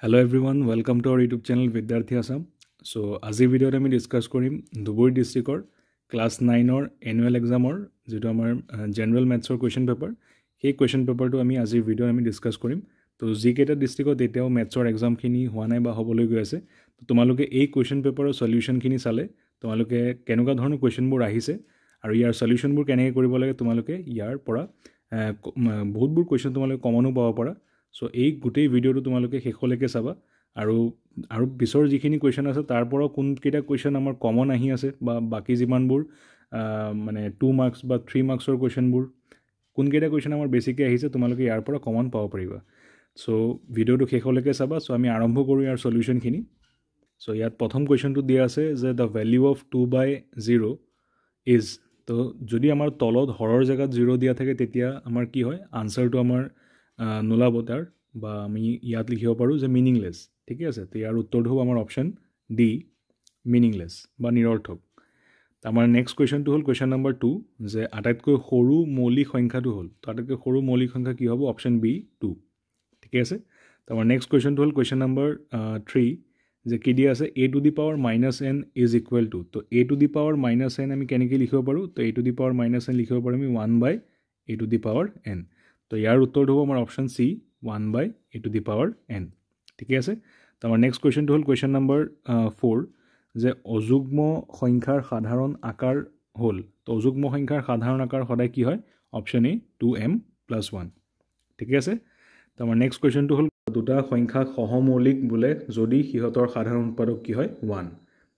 Hello everyone, welcome to our YouTube channel Vidyarthi Assam. So, আজি ভিডিঅ'ত আমি discuss কৰিম ধুবুৰী ডিস্ট্ৰিক্টৰ ক্লাছ 9ৰ এনুৱেল এক্সামৰ যেটো আমাৰ জেনাৰেল ম্যাথছৰ কোৱেশ্চন পেপাৰ সেই কোৱেশ্চন পেপাৰটো আমি আজিৰ ভিডিঅ'ত আমি ডিসকাস কৰিম তো যিকেইটা ডিস্ট্ৰিক্টত এতিয়াও ম্যাথছৰ এক্সামখিনি হোৱা নাই বা হ'বলৈ গৈ আছে তো তোমালোকে এই কোৱেশ্চন পেপাৰৰ সলিউশনখিনি চালে তোমালোকে কেনেকুৱা ধৰণৰ কোৱেশ্চনবোৰ আহিছে আৰু ইয়াৰ সলিউশনবোৰ কেনেকৈ কৰিব লাগে তোমালোকে ইয়াৰ পৰা বহুতবোৰ কোৱেশ্চন তোমালোকে কমনো পাব পাৰা সো এই গোটেই ভিডিঅ'টো তোমালোকে শেষলৈকে চাবা আৰু পিছৰ যিখিনি কোৱেশ্চন আছে তাৰ পৰা কোনকেইটা কোৱেশ্চন আমাৰ কমন আহি আছে বা বাকি যিমানবোৰ মানে 2 মাৰ্কছ বা 3 মাৰ্কছৰ কোৱেশ্চনবোৰ কোনকেইটা কোৱেশ্চন আমাৰ বেছিকৈ আহিছে তোমালোকে ইয়াৰ পৰা কমন পাব পাৰিবা সো ভিডিঅ'টো শেষলৈকে চাবা সো আমি আৰম্ভ কৰোঁ ইয়াৰ সলিউশনখিনি সো ইয়াত প্ৰথম কোৱেশ্চনটো দিয়া আছে যে দ্য ভ্যালু অফ 2/0 ইজ তো যদি আমাৰ তলত হৰৰ জায়গাত 0 দিয়া থাকে তেতিয়া আমাৰ কি হয় আনসাৰটো আমাৰ নোলাব তাৰ বা আমি ইয়াত লিখিব পাৰোঁ যে মিনিংলেছ ঠিক আছে তো ইয়াৰ উত্তৰটো হ'ব আমাৰ অপশ্যন ডি মিনিংলেছ বা নিৰৰ্থক আমাৰ নেক্সট কুৱেশ্যনটো হ'ল কুৱেশ্যন নম্বৰ 2 যে আটাইতকৈ সৰু মৌলিক সংখ্যাটো হ'ল তো আটাইতকৈ সৰু মৌলিক সংখ্যা কি হ'ব অপশ্যন বি 2 ঠিক আছে তো আমাৰ নেক্সট কুৱেশ্যনটো হ'ল কুৱেশ্যন নম্বৰ 3 যে কি দিয়া আছে a to the power minus n is equal to তো a to the power minus n আমি কেনেকৈ লিখিব পাৰোঁ তো a to the power minus n লিখিব পাৰোঁ আমি 1/a to the power n তো ইয়াৰ উত্তৰটো হ'ব আমাৰ option C 1/a to the power n ঠিক আছে তো আমাৰ নেক্সট কুৱেশ্যনটো হ'ল কুৱেশ্যন নম্বৰ 4 যে অযুগ্ম সংখ্যাৰ সাধাৰণ আকাৰ হ'ল তো অযুগ্ম সংখ্যাৰ সাধাৰণ আকাৰ সদায় কি হয় অপশ্যন এ 2m + 1 ঠিক আছে তো আমাৰ নেক্সট কুৱেশ্যনটো হ'ল দুটা সংখ্যা সহমৌলিক বোলে যদি সিহঁতৰ সাধাৰণ উৎপাদক কি হয় 1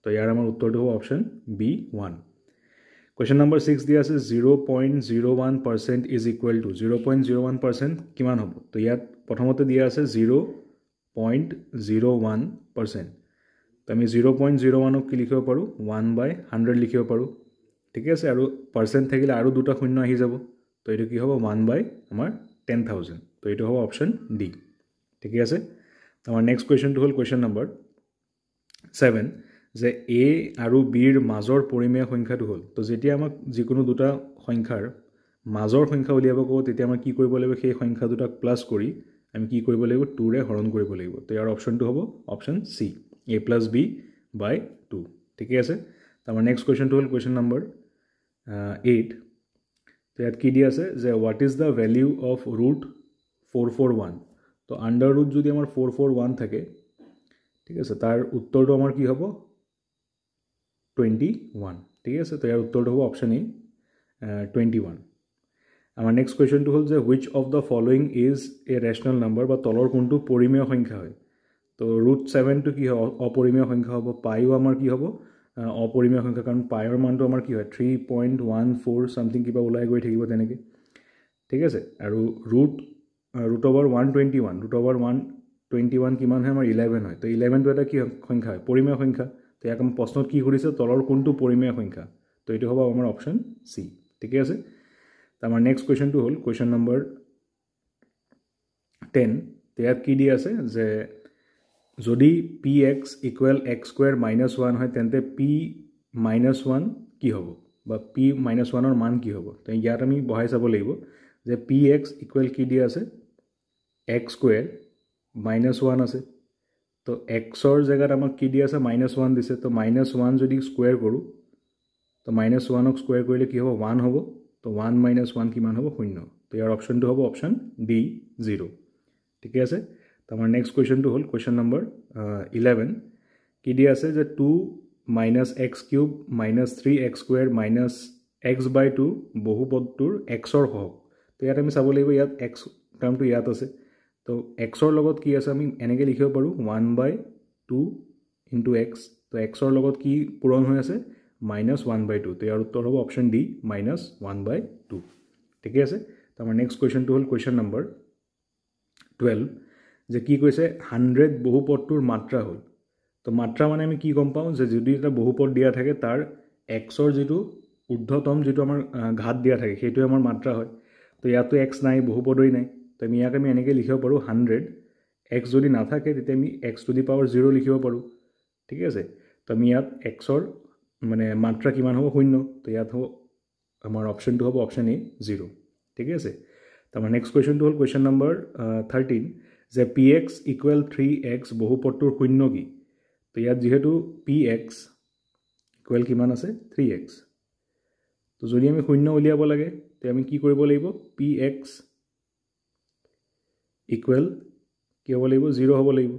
তো ইয়াৰ আমাৰ উত্তৰটো হ'ব অপশ্যন বি 1 Question number 6 দিয়া আছে 0.01% is equal to 0.01% কিমান হ'ব তো ইয়াত প্ৰথমতে দিয়া আছে 0.01% তো আমি 0.01 ক কি লিখিব পাৰোঁ 1/100 লিখিব পাৰোঁ ঠিক আছে আৰু পাৰ্চেন্ট থাকিলে আৰু দুটা শূন্য আহি যাব তো এইটো কি হ'ব 1/ আমাৰ 10,000 তো এইটো হ'ব অপশ্যন ডি ঠিক আছে আমাৰ নেক্সট কুৱেশ্যনটো হ'ল কুৱেশ্যন নম্বৰ 7 যে a আৰু b ৰ মাজৰ পৰিমেয় সংখ্যাটো হ'ল তো যেতিয়া আমাক যিকোনো দুটা সংখ্যাৰ মাজৰ সংখ্যা উলিয়াব কও তেতিয়া আমাৰ কি কৰিব লাগিব সেই সংখ্যা দুটাক প্লাস কৰি আমি কি কৰিব লাগিব 2 ৰে হৰণ কৰিব লাগিব তো ইয়াৰ অপশ্যনটো হ'ব অপশ্যন সি a + b/2 ঠিক আছে তো আমাৰ নেক্সট কুৱেশ্যনটো হ'ল কুৱেশ্যন নম্বৰ 8 তো ইয়াত কি দিয়া আছে যে what is the value of √441 তো আন্ডাৰ ৰুট যদি আমাৰ 441 থাকে ঠিক আছে তাৰ উত্তৰটো আমাৰ কি হ'ব 21 ঠিক আছে তো ইয়াৰ উত্তৰটো হ'ব অপশ্যন এ 21 আমাৰ নেক্সট কুৱেশ্যনটো হ'ল যে which of the following is a rational number বা তলৰ কোনটো পৰিমেয় সংখ্যা হয় তো √7 টো কি হয় অপৰিমেয় সংখ্যা হ'ব পাইও আমাৰ কি হ'ব অপৰিমেয় সংখ্যা কাৰণ পাইৰ মানটো আমাৰ কি হয় 3.14 সামথিং কিবা ওলাই গৈ থাকিব তেনেকৈ ঠিক আছে আৰু √121 কিমান হয় আমাৰ 11 হয় তো 11 টো এটা কি সংখ্যা হয় পৰিমেয় সংখ্যা তো ইয়াক আমি প্ৰশ্নত কি কৰিছে তলৰ কোনটো পৰিমেয় সংখ্যা তো এইটো হ'ব আমাৰ অপশ্যন সি ঠিক আছে তো আমাৰ নেক্সট কুৱেশ্যনটো হ'ল কুৱেশ্যন নম্বৰ 10 তো ইয়াত কি দিয়া আছে যে যদি px = x² - 1 হয় তেন্তে p - 1 কি হ'ব বা p - 1 ৰ মান কি হ'ব তো ইয়াত আমি বহাই চাব লাগিব যে px = কি দিয়া আছে x² - 1 আছে তো x ৰ জায়গাত আমাক কি দিয়া আছে -1 দিছে তো -1 যদি স্কয়াৰ কৰো তো -1 ক স্কয়াৰ কৰিলে কি হ'ব 1 হ'ব তো 1 - 1 কিমান হ'ব 0 তো ইয়াৰ অপশ্যনটো হ'ব অপশ্যন ডি 0 ঠিক আছে তো আমাৰ নেক্সট কুৱেশ্যনটো হ'ল কুৱেশ্যন নম্বৰ 11 কি দিয়া আছে যে 2 - x³ - 3x² - x/2 বহুপদটোৰ x ৰ হওক তো ইয়াত আমি চাব লাগিব ইয়াত x টাৰ্মটো ইয়াত আছে তো x ৰ লগত কি আছে আমি এনেকৈ লিখিব পাৰোঁ 1/2 * x তো x ৰ লগত কি পূৰণ হৈ আছে -1/2 তো ইয়াৰ উত্তৰ হ'ব অপশ্যন ডি -1/2 ঠিক আছে তো আমাৰ নেক্সট কুৱেশ্যনটো হ'ল কুৱেশ্যন নম্বৰ 12 যে কি কৈছে 100 বহুপদটোৰ মাত্ৰা হ'ল তো মাত্ৰা মানে আমি কি গম পাওঁ যে যদি এটা বহুপদ দিয়া থাকে তাৰ x ৰ যেটো ঊৰ্ধ্বতম যেটো আমাৰ ঘাত দিয়া থাকে সেইটো আমাৰ মাত্ৰা হয় তো ইয়াতো x নাই বহুপদই নাই তো আমি ইয়াক আমি এনেকৈ লিখিব পাৰোঁ 100 x যদি নাথাকে তেতিয়া আমি x⁴ লিখিব পাৰোঁ ঠিক আছে তো আমি ইয়াত x ৰ মানে মাত্ৰা কিমান হ'ব 0 তো ইয়াত হ'ব আমাৰ অপশ্যনটো হ'ব অপশ্যন এ 0 ঠিক আছে তো আমাৰ নেক্সট কুৱেশ্যনটো হ'ল কুৱেশ্যন নম্বৰ 13 যে px ইকুৱেল 3x বহুপদটোৰ শূন্য কি তো ইয়াত যেহেতু px ইকুৱেল কিমান আছে 3x তো যদি আমি শূন্য উলিয়াব লাগে তে আমি কি কৰিব লাগিব px ইকুৱেল কি হ'ব লাগিব 0 হ'ব লাগিব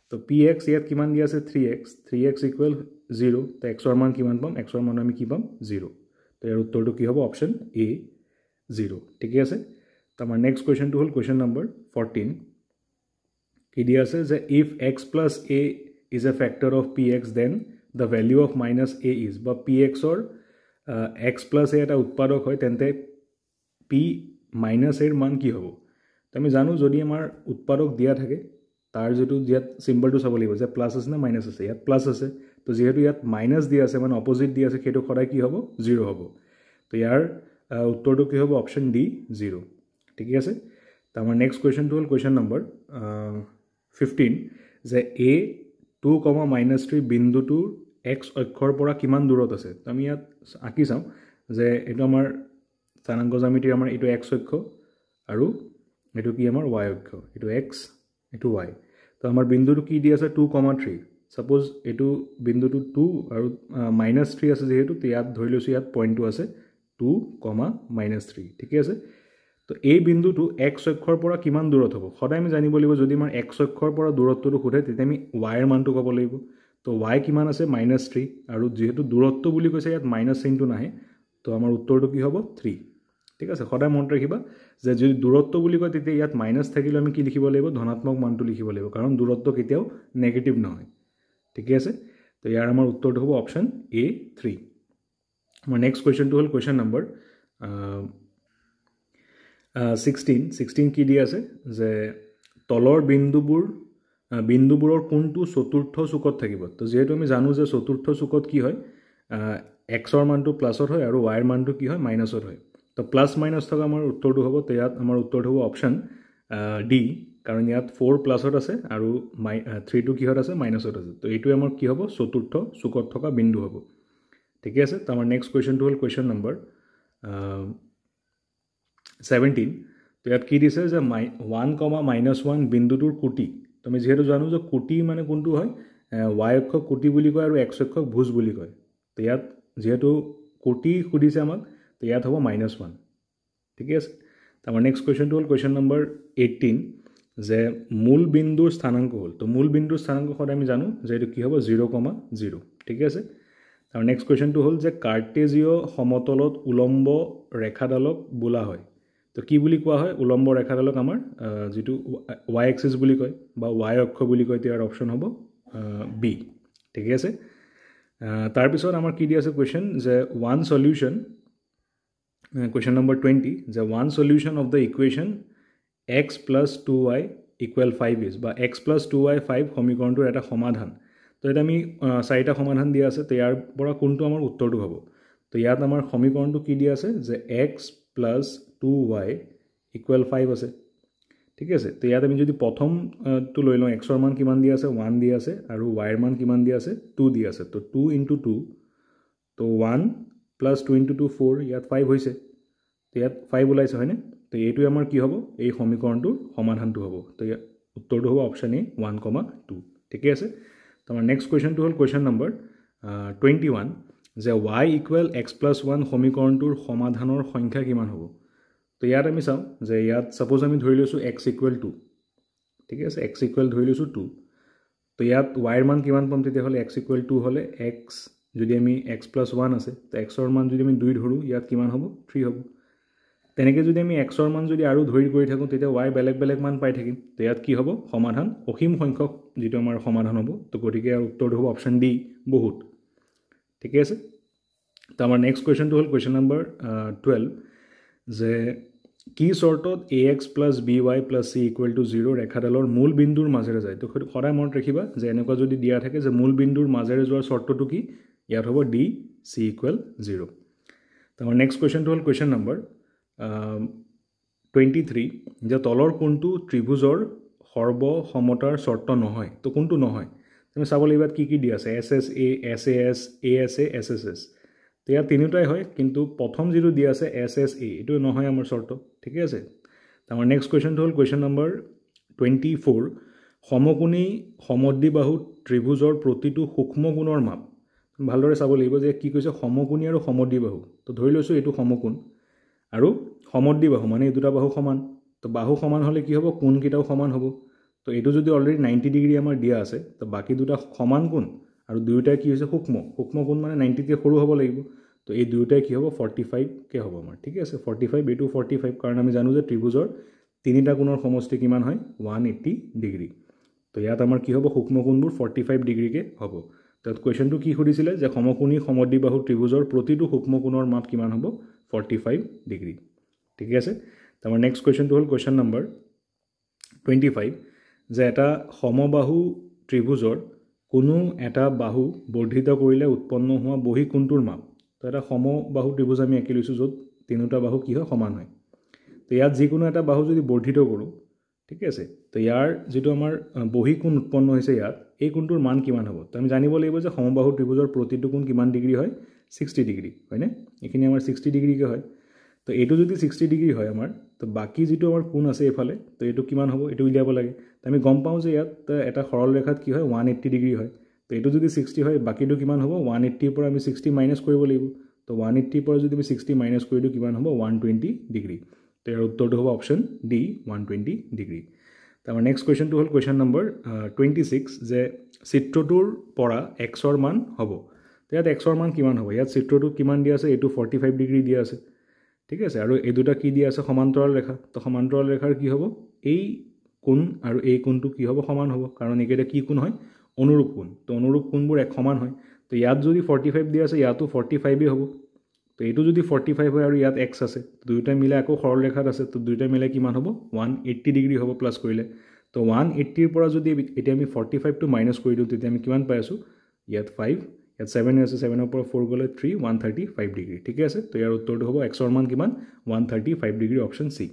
তো px ইয়াত কিমান দিয়া আছে 3x ইকুৱেল 0 তো x ৰ মান কিমান পাম x ৰ মান আমি কি পাম 0 তো ইয়াৰ উত্তৰটো কি হ'ব অপচন এ 0 ঠিক আছে তো আমাৰ নেক্সট কোৱেশ্চনটো হ'ল কোৱেশ্চন নম্বৰ 14 কি দিয়া আছে যে if x plus a is a factor of px then the value of minus a is বা px or x plus a এটা উৎপাদক হয় তেন্তে p minus a এর মান কি হ'ব তো আমি জানো যদি আমাৰ উৎপাদক দিয়া থাকে তাৰ যেটো ইয়াত সিম্বলটো চাব লাগিব যে প্লাস আছে না মাইনাস আছে ইয়াত প্লাস আছে তো যেহেতু ইয়াত মাইনাস দিয়া আছে মানে অপোজিট দিয়া আছে সেইটো খৰাই কি হ'ব 0 হ'ব তো ইয়াৰ উত্তৰটো কি হ'ব অপচন ডি 0 ঠিক আছে তো আমাৰ নেক্সট কোৱেশ্চনটো হ'ল কোৱেশ্চন নম্বৰ 15 যে a 2, -3 বিন্দুটোৰ x অক্ষৰ পৰা কিমান দূৰত আছে তো আমি ইয়াত আঁকি চাওঁ যে এটো আমাৰ স্থানাংক জ্যামিতিৰ আমাৰ এটো x অক্ষ আৰু এটো কি আমাৰ y অক্ষ এটো x এটো y তো আমাৰ বিন্দুটো কি দি আছে 2, 3 সাপোজ এটো বিন্দুটো 2 আৰু -3 আছে যেহেতু তো ইয়াত ধৰি লৈছো ইয়াত পইণ্টটো আছে 2, -3 ঠিক আছে তো এই বিন্দুটো x অক্ষৰ পৰা কিমান দূৰত হ'ব সদায় আমি জানিব লাগিব যদি আমাৰ x অক্ষৰ পৰা দূৰত্বটো খুধে তেতিয়া আমি y এৰ মানটো ক'ব লাগিব তো y কিমান আছে -3 আৰু যেহেতু দূৰত্ব বুলি কৈছে ইয়াত মাইনাস চিনটো নাহে তো আমাৰ উত্তৰটো কি হ'ব 3 ঠিক আছে সদায় মনত ৰাখিবা যে যদি দূৰত্ব বুলি কয় তেতিয়া ইয়াত মাইনাস থাকিলে আমি কি লিখিব লাগিব ধনাত্মক মানটো লিখিব লাগিব কাৰণ দূৰত্ব কেতিয়াও নেগেটিভ নহয় ঠিক আছে তো ইয়াৰ আমাৰ উত্তৰটো হ'ব অপচন এ 3 আমাৰ নেক্সট কোৱেশ্চনটো হ'ল কোৱেশ্চন নম্বৰ 16 কি দিয়া আছে যে তলৰ বিন্দুবোৰৰ কোনটো চতুৰ্থ চুকত থাকিব তো যেহেতু আমি জানো যে চতুৰ্থ চুকত কি হয় x ৰ মানটো প্লাসৰ হয় আৰু y ৰ মানটো কি হয় মাইনাসৰ হয় তো প্লাস মাইনাস থকা আমাৰ উত্তৰটো হ'ব তো ইয়াত আমাৰ উত্তৰটো হ'ব অপচন ডি কাৰণ ইয়াত 4 প্লাসত আছে আৰু 3 টো কিহত আছে মাইনাসত আছে তো এইটো আমাৰ কি হ'ব চতুৰ্থ চুকত থকা বিন্দু হ'ব ঠিক আছে তো আমাৰ নেক্সট কোৱেশ্চনটো হ'ল কোৱেশ্চন নম্বৰ 17 তো ইয়াত কি দিছে যে 1, -1 বিন্দুটোৰ কোটি তো আমি যেহেতু জানো যে কোটি মানে কোনটো হয় y অক্ষক কোটি বুলি কয় আৰু x অক্ষক ভুজ বুলি কয় তো ইয়াত যেহেতু কোটি খুদিছে আমাক তো ইয়াত হ'ব -1 ঠিক আছে তো আমাৰ নেক্সট কোৱেশ্চনটো হ'ল কোৱেশ্চন নম্বৰ 18 যে মূল বিন্দুৰ স্থানাংক হ'ল তো মূল বিন্দুৰ স্থানাংক সদায় আমি জানো যে এটো কি হ'ব 0, 0 ঠিক আছে আৰু নেক্সট কোৱেশ্চনটো হ'ল যে কাৰ্টেজীয় সমতলত উলম্ব ৰেখাডালক বোলা হয় তো কি বুলি কোৱা হয় উলম্ব ৰেখাডালক আমাৰ যেটো y এক্সিস বুলি কয় বা y অক্ষ বুলি কয় ইয়াৰ অপচন হ'ব বি ঠিক আছে তাৰ পিছত আমাৰ কি দি আছে কোৱেশ্চন যে ওয়ান সলিউশন কোৱেশ্চন নম্বৰ 20 যে one solution of the equation x + 2y = 5 is বা x + 2y 5 সমীকৰণটোৰ এটা সমাধান তো এটা আমি চাৰিটা সমাধান দিয়া আছে তো ইয়াৰ পৰা কোনটো আমাৰ উত্তৰটো হ'ব তো ইয়াত আমাৰ সমীকৰণটো কি দিয়া আছে যে x + 2y = 5 আছে ঠিক আছে তো ইয়াত আমি যদি প্ৰথমটো লৈ লওঁ x ৰ মান কিমান দিয়া আছে 1 দিয়া আছে আৰু y ৰ মান কিমান দিয়া আছে 2 দিয়া আছে তো 2 * 2 তো 1 + 2 * 2 4 ইয়াত 5 হৈছে তো ইয়াত 5 ওলাইছে হয়নে তো এইটো আমাৰ কি হ'ব এই সমীকৰণটোৰ সমাধানটো হ'ব তো ইয়াৰ উত্তৰটো হ'ব অপচন এ 1, 2 ঠিক আছে তো আমাৰ নেক্সট কোৱেশ্চনটো হ'ল কোৱেশ্চন নম্বৰ 21 যে y = x + 1 সমীকৰণটোৰ সমাধানৰ সংখ্যা কিমান হ'ব তো ইয়াত আমি চাওঁ যে ইয়াত সাপোজ আমি ধৰি লৈছো x = 2 ঠিক আছে x = ধৰি লৈছো 2 তো ইয়াত y ৰ মান কিমান পাম তেতিয়া হলে x = 2 হলে x যদি আমি x + 1 আছে তো x ৰ মান যদি আমি 2 ধৰো ইয়াত কিমান হ'ব 3 হ'ব তেনেকৈ যদি আমি x ৰ মান যদি আৰু ধৰি কৰি থাকো তেতিয়া y বেলেগ বেলেগ মান পাই থাকিম তো ইয়াত কি হ'ব সমাধান অসীম সংখ্যক যেটো আমাৰ সমাধান হ'ব তো গতিকে ইয়াৰ উত্তৰটো হ'ব অপচন ডি বহুত ঠিক আছে তো আমাৰ নেক্সট কোৱেশ্চনটো হ'ল কোৱেশ্চন নম্বৰ 12 যে কি শৰ্তত ax + by + c = 0 ৰেখাডালৰ মূল বিন্দুৰ মাজেৰে যায় তো সদায় মনত ৰাখিবা যে এনেকুৱা যদি দিয়া থাকে যে মূল বিন্দুৰ মাজেৰে যোৱাৰ শৰ্তটো কি ইয়াত হ'ব d c = 0 তো আমাৰ নেক্সট কোৱেশ্চনটো হ'ল কোৱেশ্চন নম্বৰ 23 যে তলৰ কোনটো ত্ৰিভুজৰ সৰ্ব সমতাৰ শৰ্ত নহয় তো কোনটো নহয় তুমি চাব লাগিব কি দিয়া আছে SSA SAS ASA SSS তো ইয়াত তিনিটাই হয় কিন্তু প্ৰথম যেটো দিয়া আছে SSA এটো নহয় আমাৰ শৰ্ত ঠিক আছে তো আমাৰ নেক্সট কোৱেশ্চনটো হ'ল কোৱেশ্চন নম্বৰ 24 সমকোণী সমদ্বিবাহু ত্ৰিভুজৰ প্ৰতিটো সূক্ষ্ম কোণৰ মাপ ভালদৰে চাব লাগিব যে কি কৈছে সমকোণী আৰু সমদ্বিবাহু তো ধৰি লৈছো এইটো সমকোণ আৰু সমদ্বিবাহু মানে এই দুটা বাহু সমান তো বাহু সমান হলে কি হ'ব কোণ কিটাও সমান হ'ব তো এইটো যদি অলৰেডি 90 ডিগ্ৰী আমাৰ দিয়া আছে তো বাকি দুটা সমান কোণ আৰু দুয়োটাই কি হৈছে সূক্ষ্ম কোণ মানে 90 কে সৰু হ'ব লাগিব তো এই দুয়োটাই কি হ'ব 45 কে হ'ব আমাৰ ঠিক আছে 45 এইটো 45 কাৰণ আমি জানো যে ত্ৰিভুজৰ তিনিটা কোণৰ সমষ্টি কিমান হয় 180 ডিগ্ৰী তো ইয়াত আমাৰ কি হ'ব সূক্ষ্ম কোণবোৰ 45 ডিগ্ৰী কে হ'ব তাত কোৱেশ্চনটো কি সুধিছিলে যে সমকোণী সমদ্বিবাহু ত্ৰিভুজৰ প্ৰতিটো সূক্ষ্ম কোণৰ মাপ কিমান হ'ব 45 ডিগ্ৰী ঠিক আছে তো আমাৰ নেক্সট কোৱেশ্চনটো হ'ল কোৱেশ্চন নম্বৰ 25 যে এটা সমবাহু ত্ৰিভুজৰ কোনো এটা বাহু বৰ্ধিত কৰিলে উৎপন্ন হোৱা বহি কোণটোৰ মাপ তো এটা সমবাহু ত্ৰিভুজ আমি আঁকি লৈছো য'ত তিনিটা বাহু কি হয় সমান হয় তো ইয়াত যিকোনো এটা বাহু যদি বৰ্ধিত কৰোঁ ঠিক আছে তো ইয়াৰ যেটো আমাৰ বহি কোণ উৎপন্ন হৈছে ইয়াত এই কোণটোৰ মান কিমান হ'ব তো আমি জানিব লাগিব যে সমবাহু ত্ৰিভুজৰ প্ৰতিটো কোণ কিমান ডিগ্ৰী হয় 60 ডিগ্ৰী হয়নে এখিনি আমাৰ 60 ডিগ্ৰী কে হয় তো এইটো যদি 60 ডিগ্ৰী হয় আমাৰ তো বাকি যেটো আমাৰ কোণ আছে এফালে তো এইটো কিমান হ'ব এইটো উলিয়াব লাগে তো আমি গম পাওঁ যে ইয়াত এটা সৰল ৰেখাত কি হয় 180 ডিগ্ৰী হয় তো এইটো যদি 60 হয় বাকিটো কিমান হ'ব 180 ৰ পৰা আমি 60 মাইনাস কৰিব লাগিব তো 180 ৰ পৰা যদি আমি 60 মাইনাস কৰি দিও কিমান হ'ব 120 ডিগ্ৰী তো ইয়াৰ উত্তৰটো হ'ব অপচন ডি 120 ডিগ্ৰী তো আমাৰ নেক্সট কোৱেশ্চনটো হ'ল কোৱেশ্চন নম্বৰ 26 যে চিত্ৰটোৰ পৰা x ৰ মান হ'ব তো ইয়াত x ৰ মান কিমান হ'ব ইয়াত চিত্ৰটো কিমান দিয়া আছে এইটো 45 ডিগ্ৰী দিয়া আছে ঠিক আছে আৰু এই দুটা কি দিয়া আছে সমান্তৰাল ৰেখা তো সমান্তৰাল ৰেখাৰ কি হ'ব এই কোণ আৰু এই কোণটো কি হ'ব সমান হ'ব কাৰণ একেটা কি কোণ হয় অনুৰূপ কোণ তো অনুৰূপ কোণবোৰ এক সমান হয় তো ইয়াত যদি 45 দিয়া আছে ইয়াতো 45 হ'ব তো এইটো যদি 45 হয় আৰু ইয়াত x আছে দুইটা মিলাই আকৌ সৰল ৰেখাত আছে তো দুইটা মিলাই কিমান হ'ব 180 ডিগ্ৰী হ'ব প্লাস কৰিলে তো 180 ৰ পৰা যদি এটা আমি 45 টো মাইনাস কৰি দিও তেতিয়া আমি কিমান পাই আছো ইয়াত 5 ইয়াত 7 আছে 7 ৰ পৰা 4 গলে 3 135 ডিগ্ৰী ঠিক আছে তো ইয়াৰ উত্তৰটো হ'ব x ৰ মান কিমান 135 ডিগ্ৰী অপচন সি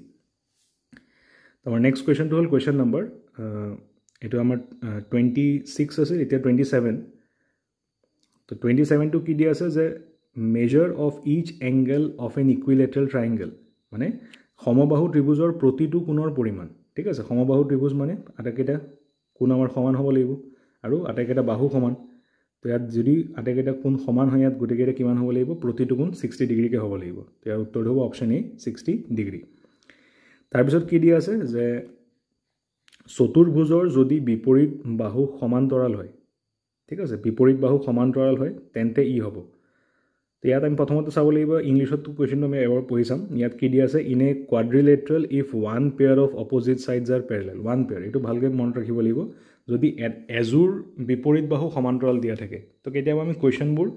তো আমাৰ নেক্সট কোৱেশ্চনটো হ'ল কোৱেশ্চন নম্বৰ এটো আমাৰ 26 আছে এতিয়া 27 তো 27 টো কি দিয়া আছে যে measure of each angle of an equilateral triangle মানে সমবাহু ত্ৰিভুজৰ প্ৰতিটো কোণৰ পৰিমাণ ঠিক আছে সমবাহু ত্ৰিভুজ মানে আটাইকেইটা কোণ আমাৰ সমান হ'ব লাগিব আৰু আটাইকেইটা বাহু সমান তো ইয়াত যদি আটাইকেইটা কোণ সমান হয় ইয়াত গোটেইকেইটা কিমান হ'ব লাগিব প্ৰতিটো কোণ 60 ডিগ্ৰী কে হ'ব লাগিব তো ইয়াৰ উত্তৰটো হ'ব অপচন এ 60 ডিগ্ৰী তাৰ পিছত কি দিয়া আছে যে চতুৰ্ভুজৰ যদি বিপৰীত বাহু সমান্তৰাল হয় ঠিক আছে বিপৰীত বাহু সমান্তৰাল হয় তেন্তে ই হ'ব তো ইয়াত আমি প্ৰথমতে চাব লাগিব ইংলিশত কোৱেশ্চনটো আমি এবাৰ পঢ়ি চাম ইয়াত কি দিয়া আছে in a quadrilateral if one pair of opposite sides are parallel one pair এটো ভালকে মনত ৰাখিব লাগিব যদি এজোৰ বিপৰীত বাহু সমান্তৰাল দিয়া থাকে তো কেতিয়াবা আমি কোৱেশ্চনবোৰ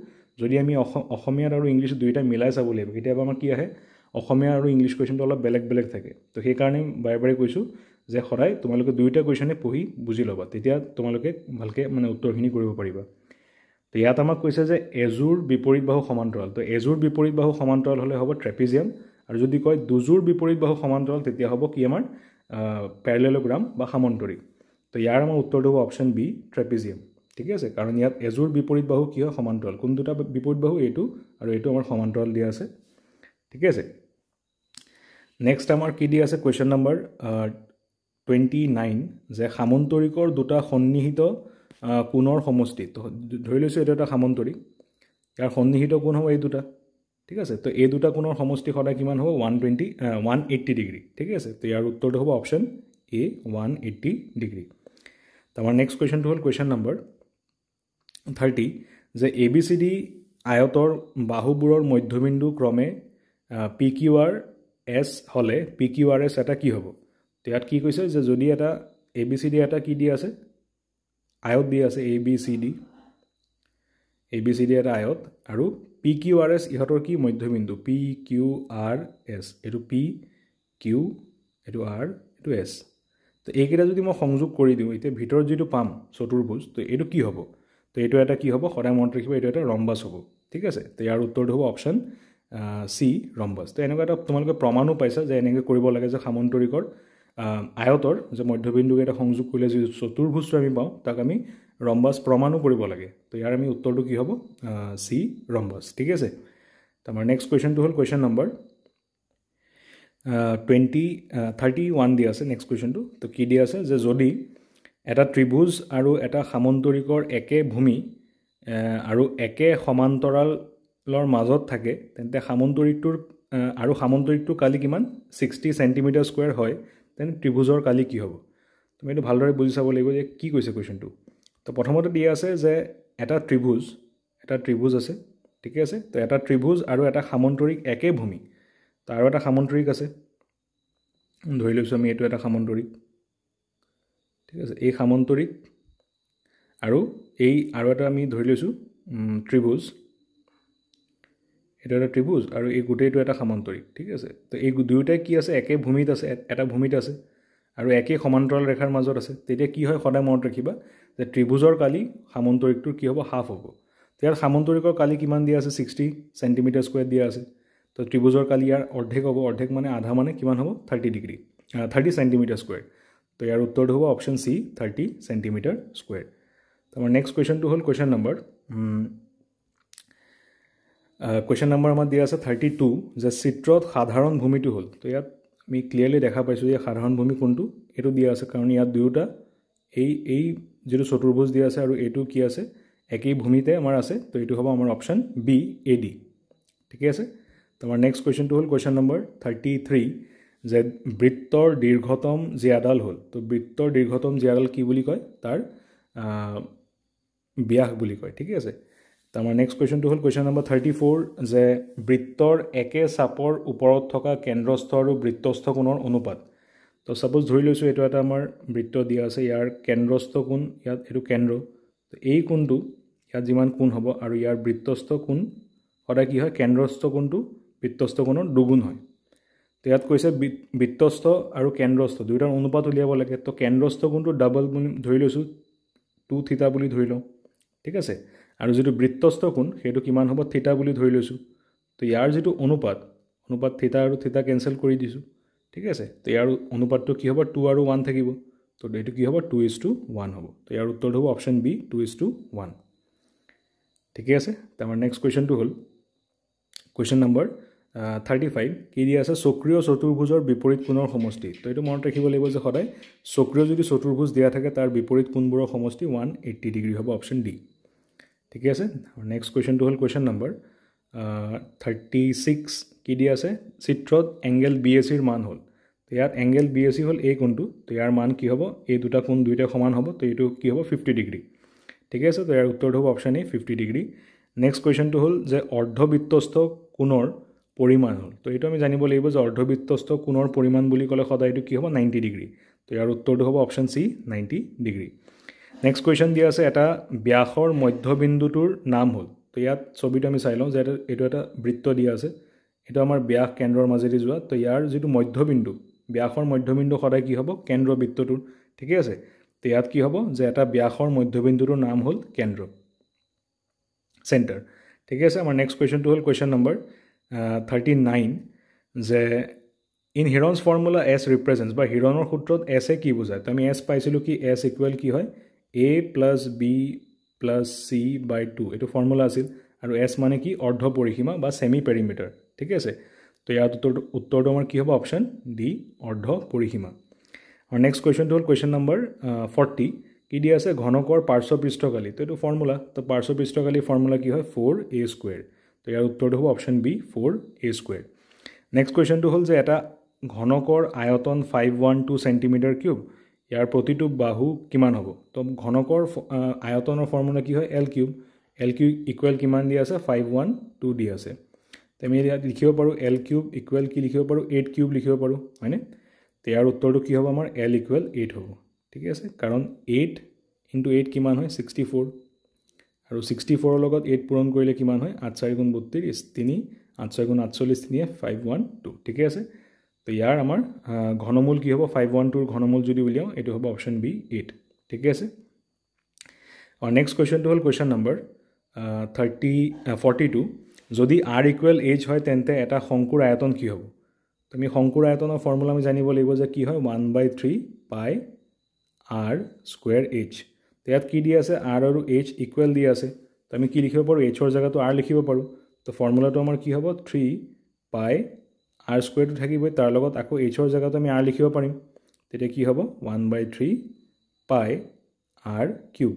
যদি আমি অসমীয়া আৰু ইংলিশ দুইটা মিলাই চাব লাগিব কেতিয়াবা আমাৰ কি আহে অসমীয়া আৰু ইংলিশ কোৱেশ্চনটো অলপ বেলেগ বেলেগ থাকে তো সেই কাৰণে বাৰে বাৰে কৈছো যে সদায় তোমালোকে দুইটা কোৱেশ্চনে পঢ়ি বুজি লবা তেতিয়া তোমালোকে ভালকে মানে উত্তৰখিনি কৰিব পাৰিবা তো ইয়াত আমাক কৈছে যে এজোৰ বিপৰীত বাহু সমান্তৰাল তো এজোৰ বিপৰীত বাহু সমান্তৰাল হলে হ'ব ট্ৰেপিজিয়াম আৰু যদি কয় দুজোৰ বিপৰীত বাহু সমান্তৰাল তেতিয়া হ'ব কি আমাৰ প্যাৰালেলোগ্ৰাম বা সামন্তৰিক তো ইয়াৰ আমাৰ উত্তৰটো হ'ব অপচন বি ট্ৰেপিজিয়াম ঠিক আছে কাৰণ ইয়াত এজোৰ বিপৰীত বাহু কি হয় সমান্তৰাল কোন দুটা বিপৰীত বাহু এইটো আৰু এইটো আমাৰ সমান্তৰাল দিয়া আছে ঠিক আছে নেক্সট আমাৰ কি দিয়া আছে কোৱেশ্চন নম্বৰ 29 যে সামন্তৰিকৰ দুটা সন্নিহিত কোণৰ সমষ্টি তো ধৰি লৈছো এটা এটা সামন্তৰিক ইয়াৰ সন্নিহিত কোণ হ'ব এই দুটা ঠিক আছে তো এই দুটা কোণৰ সমষ্টি সদায় কিমান হ'ব 180 ডিগ্ৰী ঠিক আছে তো ইয়াৰ উত্তৰটো হ'ব অপচন এ 180 ডিগ্ৰী তো আমাৰ নেক্সট কোৱেশ্চনটো হ'ল কোৱেশ্চন নম্বৰ 30 যে এবিসিডি আয়তৰ বাহুবোৰৰ মধ্যবিন্দু ক্ৰমে পিকিউআৰ এস হলে পিকিউআৰ এস এটা কি হ'ব তো ইয়াত কি কৈছে যে যদি এটা এবিসিডি এটা কি দিয়া আছে আয়ত দিয়া আছে এবিসিডি এটা আয়ত আৰু পিকিউআৰএস ইহতৰ কি মধ্যবিন্দু পিকিউআৰএস এটো পি কিউ এটো আৰ এটো এস তো এইকেইটা যদি মই সংযোগ কৰি দিও এতিয়া ভিতৰত যেটো পাম চতুৰ্ভুজ তো এটো কি হ'ব তো এটো এটা কি হ'ব সদায় মনত ৰাখিব এটো এটা ৰম্বাস হ'ব ঠিক আছে তো ইয়াৰ উত্তৰটো হ'ব অপচন সি ৰম্বাস তো এনেকুৱা এটা তোমালোকে প্ৰমাণও পাইছা যে এনেকৈ কৰিব লাগে যে সামন্তৰিকৰ আয়তৰ যে মধ্যবিন্দু এটা সংযোগ কৰিলে যে চতুৰ্ভুজটো আমি পাওঁ তাক আমি ৰম্বাস প্ৰমাণও কৰিব লাগে তো ইয়াৰ আমি উত্তৰটো কি হ'ব সি ৰম্বাস ঠিক আছে তো আমাৰ নেক্সট কোৱেশ্চনটো হ'ল কোৱেশ্চন নম্বৰ 31 দিয়া আছে নেক্সট কুৱেশ্যনটো তো কি দিয়া আছে যে যদি এটা ত্ৰিভুজ আৰু এটা সামন্তৰিকৰ একে ভূমি আৰু একে সমান্তৰালৰ মাজত থাকে তেন্তে সামন্তৰিকটোৰ আৰু সামন্তৰিকটোৰ কালি কিমান 60 চেণ্টিমিটাৰ স্কুৱেৰ হয় তেন্তে ত্ৰিভুজৰ কালি কি হ'ব তুমি এইটো ভালদৰে বুজি চাব লাগিব যে কি কৈছে কুৱেশ্যনটো তো প্ৰথমতে দিয়া আছে যে এটা ত্ৰিভুজ আছে ঠিক আছে তো এটা ত্ৰিভুজ আৰু এটা সামন্তৰিক একে ভূমি তো আৰু এটা সামন্তৰিক আছে ধৰি লৈছোঁ আমি এইটো এটা সামন্তৰিক ঠিক আছে এই সামন্তৰিক আৰু এটা আমি ধৰি লৈছোঁ ত্ৰিভুজ এটা ত্ৰিভুজ আৰু এই গোটেইটো এটা সামন্তৰিক ঠিক আছে তো এই দুয়োটাই কি আছে একে ভূমিত আছে এটা ভূমিত আছে আৰু একে সমান্তৰাল ৰেখাৰ মাজত আছে তেতিয়া কি হয় সদায় মনত ৰাখিবা যে ত্ৰিভুজৰ কালি সামন্তৰিকটোৰ কি হ'ব হাফ হ'ব ইয়াৰ সামন্তৰিকৰ কালি কিমান দিয়া আছে 60 চেণ্টিমিটাৰ স্কুৱেৰ দিয়া আছে তো ত্ৰিভুজৰ কালি ইয়াৰ অৰ্ধেক হ'ব অৰ্ধেক মানে আধা মানে কিমান হ'ব 30 চেণ্টিমিটাৰ স্কুৱেৰ তো ইয়াৰ উত্তৰটো হ'ব অপশ্যন চি 30 চেণ্টিমিটাৰ স্কুৱেৰ তো আমাৰ নেক্সট কুৱেশ্যনটো হ'ল কুৱেশ্যন নম্বৰ আমাৰ দিয়া আছে 32 যে চিত্ৰত সাধাৰণ ভূমিটো হ'ল তো ইয়াত আমি ক্লিয়াৰলি দেখা পাইছোঁ যে সাধাৰণ ভূমি কোনটো এইটো দিয়া আছে কাৰণ ইয়াত দুয়োটা এই যিটো চতুৰ্ভুজ দিয়া আছে আৰু এইটো কি আছে একই ভূমিতে আমাৰ আছে তো এইটো হ'ব আমাৰ অপশ্যন বি AD ঠিকে আছে তো আমাৰ নেক্সট কুৱেশ্যনটো হ'ল কুৱেশ্যন নম্বৰ 33 যে বৃত্তৰ দীৰ্ঘতম জ্যাডাল হ'ল তো বৃত্তৰ দীৰ্ঘতম জ্যাডাল কি বুলি কয় তাৰ ব্যাস বুলি কয় ঠিক আছে তো আমাৰ নেক্সট কুৱেশ্যনটো হ'ল কুৱেশ্যন নম্বৰ 34 যে বৃত্তৰ একে চাপৰ ওপৰত থকা কেন্দ্ৰস্থ আৰু বৃত্তস্থ কোণৰ অনুপাত তো সাপোজ ধৰি লৈছোঁ এইটো এটা আমাৰ বৃত্ত দিয়া আছে ইয়াৰ কেন্দ্ৰস্থ কোণ ইয়াত এইটো কেন্দ্ৰ তো এই কোণটো ইয়াত যিমান কোণ হ'ব আৰু ইয়াৰ বৃত্তস্থ কোণ সদায় কি হয় কেন্দ্ৰস্থ কোণটো বৃত্তস্থ কোণৰ দুগুণ হয় তো ইয়াত কৈছে বৃত্তস্থ আৰু কেন্দ্ৰস্থ দুয়োটাৰ অনুপাত উলিয়াব লাগে তো কেন্দ্ৰস্থ কোণটো ডাবল ধৰি লৈছোঁ 2 থিটা বুলি ধৰি লওঁ ঠিক আছে আৰু যিটো বৃত্তস্থ কোণ সেইটো কিমান হ'ব থিটা বুলি ধৰি লৈছোঁ তো ইয়াৰ যিটো অনুপাত থিটা আৰু থিটা কেনচেল কৰি দিছোঁ ঠিক আছে তো ইয়াৰ অনুপাতটো কি হ'ব 2 আৰু 1 থাকিব তো এইটো কি হ'ব 2:1 হ'ব তো ইয়াৰ উত্তৰটো হ'ব অপশ্যন বি 2:1 ঠিকে আছে তো আমাৰ নেক্সট কুৱেশ্যনটো হ'ল কুৱেশ্যন নম্বৰ 35 কি দিয়া আছে চক্ৰীয় চতুৰ্ভুজৰ বিপৰীত কোণৰ সমষ্টি তো এইটো মনত ৰাখিব লাগিব যে সদায় চক্ৰীয় যদি চতুৰ্ভুজ দিয়া থাকে তাৰ বিপৰীত কোণবোৰৰ সমষ্টি 180 ডিগ্ৰী হ'ব অপশ্যন ডি ঠিকে আছে নেক্সট কুৱেশ্যনটো হ'ল কুৱেশ্যন নম্বৰ 36 কি দিয়া আছে চিত্ৰত এংগেল BACৰ মান হ'ল তো ইয়াত এংগেল BAC হ'ল এই কোণটো তো ইয়াৰ মান কি হ'ব এই দুটা কোণ দুইটা সমান হ'ব তো এইটো কি হ'ব 50 ডিগ্ৰী ঠিক আছে তো ইয়াৰ উত্তৰটো হ'ব অপশ্যন এ 50 ডিগ্ৰী নেক্সট কুৱেশ্যনটো হ'ল যে অৰ্ধবৃত্তস্থ কোণৰ পৰিমাণ হ'ল তো এইটো আমি জানিব লাগিব যে অৰ্ধবৃত্তস্থ কোণৰ পৰিমাণ বুলি ক'লে সদায় এইটো কি হ'ব 90 ডিগ্ৰী তো ইয়াৰ উত্তৰটো হ'ব option C 90 degree next question দিয়া আছে এটা ব্যাসৰ মধ্যবিন্দুটোৰ নাম হ'ল তো ইয়াত ছবিটো আমি চাই লওঁ যে এইটো এটা বৃত্ত দিয়া আছে এইটো আমাৰ ব্যাস কেন্দ্ৰৰ মাজেদি যোৱা তো ইয়াৰ যিটো মধ্যবিন্দু ব্যাসৰ মধ্যবিন্দু সদায় কি হ'ব কেন্দ্ৰ বৃত্তটোৰ ঠিকে আছে তো ইয়াত কি হ'ব যে এটা ব্যাসৰ মধ্যবিন্দুটোৰ নাম হ'ল কেন্দ্ৰ চেণ্টাৰ ঠিকে আছে আমাৰ নেক্সট কুৱেশ্যনটো হ'ল কুৱেশ্যন নম্বৰ 39 যে ইন হিৰনছ ফৰ্মুলা এছ ৰিপ্ৰেজেণ্টছ বা হিৰনৰ সূত্ৰত এছে কি বুজায় তো আমি এছ পাইছিলোঁ কি এছ ইকুৱেল কি হয় a + b + c / 2 এইটো ফৰ্মুলা আছিল আৰু এছ মানে কি অৰ্ধ পৰিসীমা বা ছেমি পেৰিমিটাৰ ঠিক আছে তো ইয়াত উত্তৰটো আমাৰ কি হ'ব অপশ্যন ডি অৰ্ধ পৰিসীমা আৰু নেক্সট কুৱেশ্যনটো হ'ল কুৱেশ্যন নম্বৰ 40 কি দিয়া আছে ঘনকৰ পাৰ্শ্ব পৃষ্ঠকালি তো এইটো ফৰ্মুলা তো পাৰ্শ্ব পৃষ্ঠকালি ফৰ্মুলা কি হয় 4a² তো ইয়াৰ উত্তৰটো হ'ব অপশ্যন বি 4a²। নেক্সট কুৱেশ্যনটো হ'ল যে এটা ঘনকৰ আয়তন 512 চেণ্টিমিটাৰ কিউব ইয়াৰ প্ৰতিটো বাহু কিমান হ'ব তো ঘনকৰ আয়তনৰ ফৰ্মুলা কি হয় L কিউব ইকুৱেল কিমান দিয়া আছে 512 দিয়া আছে তো আমি ইয়াত লিখিব পাৰোঁ L কিউব ইকুৱেল কি লিখিব পাৰোঁ 8 কিউব লিখিব পাৰোঁ হয়নে তো ইয়াৰ উত্তৰটো কি হ'ব আমাৰ L ইকুৱেল 8 হ'ব ঠিক আছে কাৰণ 8 × 8 কিমান হয় 64 আৰু 64ৰ লগত 8 পূৰণ কৰিলে কিমান হয় 8 × 4 = 32 3 8 × 6 = 48 3 512 ঠিকে আছে তো ইয়াৰ আমাৰ ঘনমূল কি হ'ব 512ৰ ঘনমূল যদি উলিয়াওঁ এইটো হ'ব অপশ্যন বি 8 ঠিকে আছে আৰু নেক্সট কুৱেশ্যনটো হ'ল কুৱেশ্যন নম্বৰ 42 যদি r ইকুৱেল h হয় তেন্তে এটা শংকুৰ আয়তন কি হ'ব তো আমি শংকুৰ আয়তনৰ ফৰ্মুলা আমি জানিব লাগিব যে কি হয় 1/3 পাই r স্কুৱেৰ h তো ইয়াত কি দিয়া আছে r আৰু h ইকুৱেল দিয়া আছে তো আমি কি লিখিব পাৰোঁ hৰ জেগাটো r লিখিব পাৰোঁ তো ফৰ্মুলাটো আমাৰ কি হ'ব 3 পাই r স্কোয়াৰটো থাকিবই তাৰ লগত আকৌ h ৰ জায়গাত আমি r লিখিব পাৰিম তেতিয়া কি হ'ব 1/3 পাই r কিউব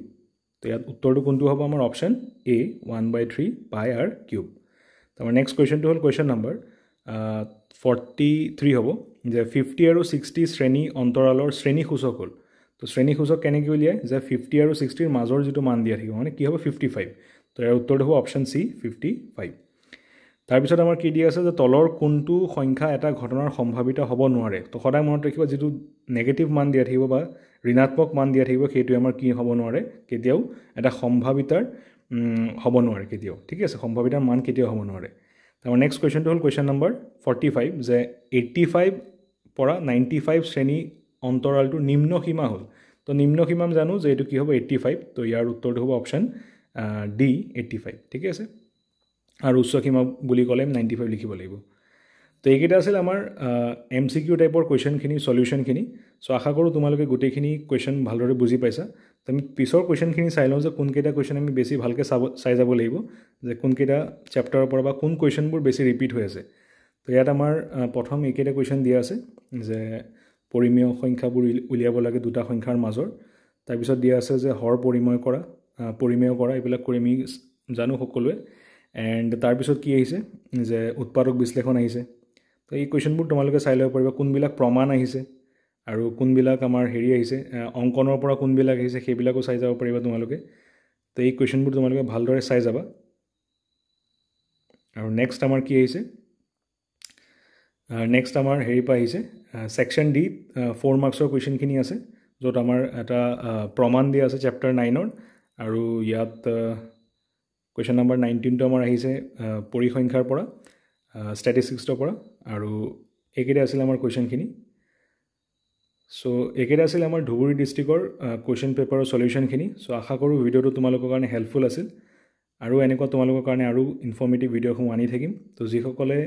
তো ইয়াত উত্তৰটো কোনটো হ'ব আমাৰ অপচন এ 1/3 পাই r কিউব তাৰ নেক্সট কোৱেশ্চনটো হ'ল কোৱেশ্চন নম্বৰ 43 হ'ব যে 50 আৰু 60 শ্ৰেণী অন্তৰালৰ শ্ৰেণী সূচক হ'ল তো শ্ৰেণী সূচক কেনেকৈ উলিয়ায় যে 50 আৰু 60 ৰ মাজৰ যিটো মান দিয়া থাকিব মানে কি হ'ব 55 তো ইয়াৰ উত্তৰটো হ'ব অপচন সি 55 তাৰপিছত আমাৰ কি দিয়া আছে যে তলৰ কোনটো সংখ্যা এটা ঘটনাৰ সম্ভাৱিত হ'ব নোৱাৰে তো সদায় মনত ৰাখিব যিটো নেগেটিভ মান দিয়া থাকিব বা ঋণাত্মক মান দিয়া থাকিব সেইটো আমাৰ কি হ'ব নোৱাৰে কেতিয়াও এটা সম্ভাৱিতাৰ হ'ব নোৱাৰে কেতিয়াও ঠিক আছে সম্ভাৱিতাৰ মান কেতিয়াও হ'ব নোৱাৰে তাৰ নেক্সট কোৱেশ্চনটো হ'ল কোৱেশ্চন নম্বৰ 45 যে 85 পৰা 95 শ্ৰেণী অন্তৰালটো নিম্ন সীমা হ'ল তো নিম্ন সীমা জানো যে এইটো কি হ'ব 85 তো ইয়াৰ উত্তৰটো হ'ব অপচন ডি 85 ঠিক আছে আৰু উচ্চ সীমা বুলি ক'লে 95 লিখিব লাগিব তো এইকেইটা আছিল আমাৰ MCQ টাইপৰ কুৱেশ্যনখিনি সলিউশ্যনখিনি সো আশা কৰোঁ তোমালোকে গোটেইখিনি কুৱেশ্যন ভালদৰে বুজি পাইছা তো আমি পিছৰ কুৱেশ্যনখিনি চাই লওঁ যে কোনকেইটা কুৱেশ্যন আমি বেছি ভালকৈ চাই যাব লাগিব যে কোনকেইটা চেপ্টাৰৰ পৰা বা কোন কুৱেশ্যনবোৰ বেছি ৰিপিট হৈ আছে তো ইয়াত আমাৰ প্ৰথম এইকেইটা কুৱেশ্যন দিয়া আছে যে পৰিমেয় সংখ্যাবোৰ উলিয়াব লাগে দুটা সংখ্যাৰ মাজৰ তাৰপিছত দিয়া আছে যে হৰ পৰিমেয় কৰা এইবিলাক কৰি আমি জানো সকলোৱে এণ্ড তাৰপিছত কি আহিছে যে উৎপাদক বিশ্লেষণ আহিছে তো এই কুৱেশ্যনবোৰ তোমালোকে চাই ল'ব পাৰিবা কোনবিলাক প্ৰমাণ আহিছে আৰু কোনবিলাক আমাৰ হেৰি আহিছে অংকনৰ পৰা কোনবিলাক আহিছে সেইবিলাকো চাই যাব পাৰিবা তোমালোকে তো এই কুৱেশ্যনবোৰ তোমালোকে ভালদৰে চাই যাবা আৰু নেক্সট আমাৰ কি আহিছে নেক্সট আমাৰ হেৰি পৰা আহিছে ছেকশ্যন ডি 4 মাৰ্কছৰ কুৱেশ্যনখিনি আছে য'ত আমাৰ এটা প্ৰমাণ দিয়া আছে চেপ্টাৰ 9ৰ আৰু ইয়াত কুৱেশ্যন নম্বৰ 19টো আমাৰ আহিছে পৰিসংখ্যাৰ পৰা ষ্টেটিষ্টিক্সৰ পৰা আৰু এইকেইটা আছিল আমাৰ কুৱেশ্যনখিনি সো এইকেইটা আছিল আমাৰ ধুবুৰী ডিষ্ট্ৰিক্টৰ কুৱেশ্যন পেপাৰৰ সলিউশ্যনখিনি সো আশা কৰোঁ ভিডিঅ'টো তোমালোকৰ কাৰণে হেল্পফুল আছিল আৰু এনেকুৱা তোমালোকৰ কাৰণে আৰু ইনফৰ্মেটিভ ভিডিঅ'সমূহ আনি থাকিম তো যিসকলে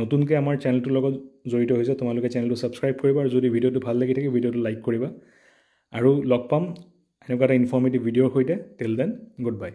নতুনকৈ আমাৰ চেনেলটোৰ লগত জড়িত হৈছে তোমালোকে চেনেলটো ছাবস্ক্ৰাইব কৰিবা আৰু যদি ভিডিঅ'টো ভাল লাগি থাকে ভিডিঅ'টো লাইক কৰিবা আৰু লগ পাম এনেকুৱা এটা ইনফৰ্মেটিভ ভিডিঅ'ৰ সৈতে টিল দেন গুড বাই